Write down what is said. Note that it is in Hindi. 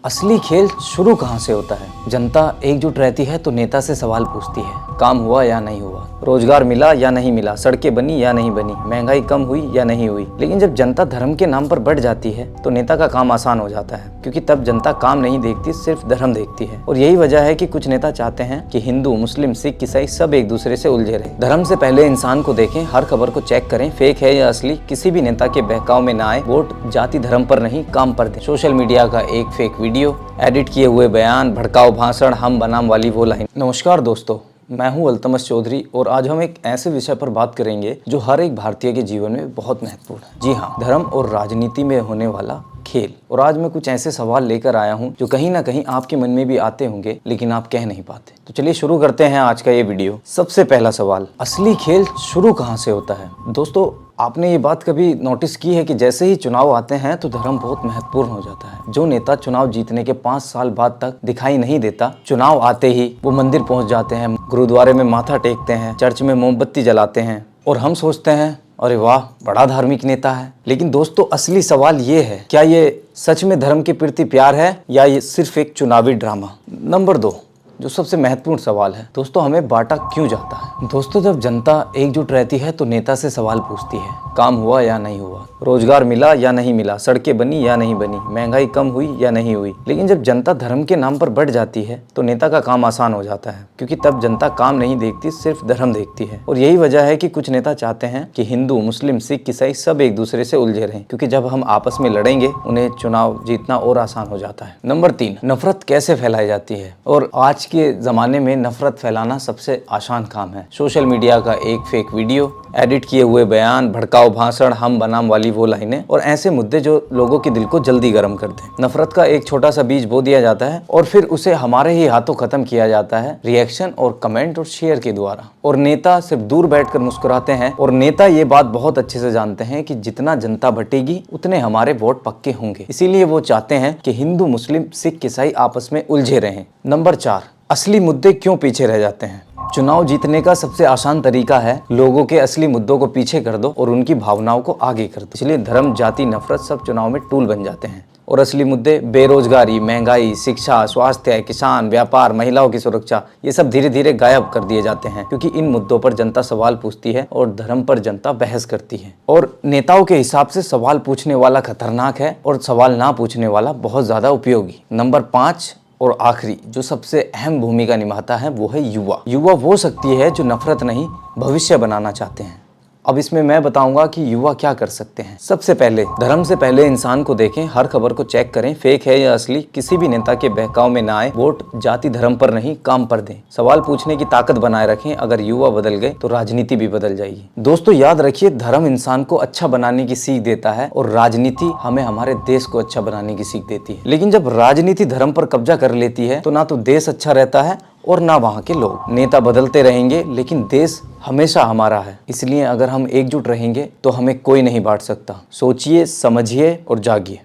असली खेल शुरू कहाँ से होता है? जनता एकजुट रहती है तो नेता से सवाल पूछती है, काम हुआ या नहीं हुआ, रोजगार मिला या नहीं मिला, सड़कें बनी या नहीं बनी, महंगाई कम हुई या नहीं हुई। लेकिन जब जनता धर्म के नाम पर बढ़ जाती है तो नेता का काम आसान हो जाता है, क्योंकि तब जनता काम नहीं देखती, सिर्फ धर्म देखती है। और यही वजह है कि कुछ नेता चाहते हैं कि हिंदू, मुस्लिम, सिख, ईसाई सब एक दूसरे से उलझे रहे। धर्म से पहले इंसान को देखें, हर खबर को चेक करें, फेक है या असली। किसी भी नेता के बहकाव में ना आए। वोट जाति धर्म पर नहीं, काम पर दें। सोशल मीडिया का एक फेक वीडियो, एडिट किए हुए बयान, भड़काऊ भाषण, हम बनाम वाली वो लाइन। नमस्कार दोस्तों, मैं हूं अल्तमश चौधरी और आज हम एक ऐसे विषय पर बात करेंगे जो हर एक भारतीय के जीवन में बहुत महत्वपूर्ण है। जी हाँ, धर्म और राजनीति में होने वाला खेल। और आज मैं कुछ ऐसे सवाल लेकर आया हूं जो कहीं ना कहीं आपके मन में भी आते होंगे, लेकिन आप कह नहीं पाते। तो चलिए शुरू करते हैं आज का ये वीडियो। सबसे पहला सवाल, असली खेल शुरू कहाँ से होता है? दोस्तों, आपने ये बात कभी नोटिस की है कि जैसे ही चुनाव आते हैं तो धर्म बहुत महत्वपूर्ण हो जाता है। जो नेता चुनाव जीतने के 5 साल बाद तक दिखाई नहीं देता, चुनाव आते ही वो मंदिर पहुंच जाते हैं, गुरुद्वारे में माथा टेकते हैं, चर्च में मोमबत्ती जलाते हैं और हम सोचते हैं अरे वाह, बड़ा धार्मिक नेता है। लेकिन दोस्तों, असली सवाल ये है, क्या ये सच में धर्म के प्रति प्यार है या ये सिर्फ एक चुनावी ड्रामा? नंबर 2, जो सबसे महत्वपूर्ण सवाल है, दोस्तों, हमें बांटा क्यों जाता है? दोस्तों, जब जनता एकजुट रहती है तो नेता से सवाल पूछती है, काम हुआ या नहीं हुआ, रोजगार मिला या नहीं मिला, सड़कें बनी या नहीं बनी, महंगाई कम हुई या नहीं हुई। लेकिन जब जनता धर्म के नाम पर बढ़ जाती है तो नेता का काम आसान हो जाता है, क्योंकि तब जनता काम नहीं देखती, सिर्फ धर्म देखती है। और यही वजह है कि कुछ नेता चाहते हैं कि हिंदू, मुस्लिम, सिख, ईसाई सब एक दूसरे से उलझे रहें, क्योंकि जब हम आपस में लड़ेंगे उन्हें चुनाव जीतना और आसान हो जाता है। नंबर 3, नफरत कैसे फैलाई जाती है? और आज के जमाने में नफरत फैलाना सबसे आसान काम है। सोशल मीडिया का एक फेक वीडियो, एडिट किए हुए बयान, भड़काऊ भाषण, हम बनाम वाली वो लाइनें और ऐसे मुद्दे जो लोगों के दिल को जल्दी गर्म कर दें। नफरत का एक छोटा सा बीज बो दिया जाता है और फिर उसे हमारे ही हाथों खत्म किया जाता है, रिएक्शन और कमेंट और शेयर के द्वारा। और नेता सिर्फ दूर बैठकर मुस्कुराते हैं। और नेता ये बात बहुत अच्छे से जानते हैं कि जितना जनता बटेगी उतने हमारे वोट पक्के होंगे। इसीलिए वो चाहते हैं कि हिंदू, मुस्लिम, सिख, ईसाई आपस में उलझे रहें। नंबर 4, असली मुद्दे क्यों पीछे रह जाते हैं? चुनाव जीतने का सबसे आसान तरीका है लोगों के असली मुद्दों को पीछे कर दो और उनकी भावनाओं को आगे कर दो। इसलिए धर्म, जाति, नफरत सब चुनाव में टूल बन जाते हैं। और असली मुद्दे बेरोजगारी, महंगाई, शिक्षा, स्वास्थ्य, किसान, व्यापार, महिलाओं की सुरक्षा, ये सब धीरे धीरे गायब कर दिए जाते हैं, क्योंकि इन मुद्दों पर जनता सवाल पूछती है और धर्म पर जनता बहस करती है। और नेताओं के हिसाब से सवाल पूछने वाला खतरनाक है और सवाल ना पूछने वाला बहुत ज्यादा उपयोगी। नंबर 5 और आखिरी, जो सबसे अहम भूमिका निभाता है, वो है युवा। युवा वो शक्ति है जो नफरत नहीं, भविष्य बनाना चाहते हैं। अब इसमें मैं बताऊंगा कि युवा क्या कर सकते हैं। सबसे पहले, धर्म से पहले इंसान को देखें, हर खबर को चेक करें, फेक है या असली। किसी भी नेता के बहकाव में ना आए। वोट जाति धर्म पर नहीं, काम पर दें। सवाल पूछने की ताकत बनाए रखें। अगर युवा बदल गए तो राजनीति भी बदल जाएगी। दोस्तों, याद रखिए, धर्म इंसान को अच्छा बनाने की सीख देता है और राजनीति हमें हमारे देश को अच्छा बनाने की सीख देती है। लेकिन जब राजनीति धर्म पर कब्जा कर लेती है तो ना तो देश अच्छा रहता है और ना वहाँ के लोग। नेता बदलते रहेंगे लेकिन देश हमेशा हमारा है। इसलिए अगर हम एकजुट रहेंगे तो हमें कोई नहीं बांट सकता। सोचिए, समझिए और जागिए।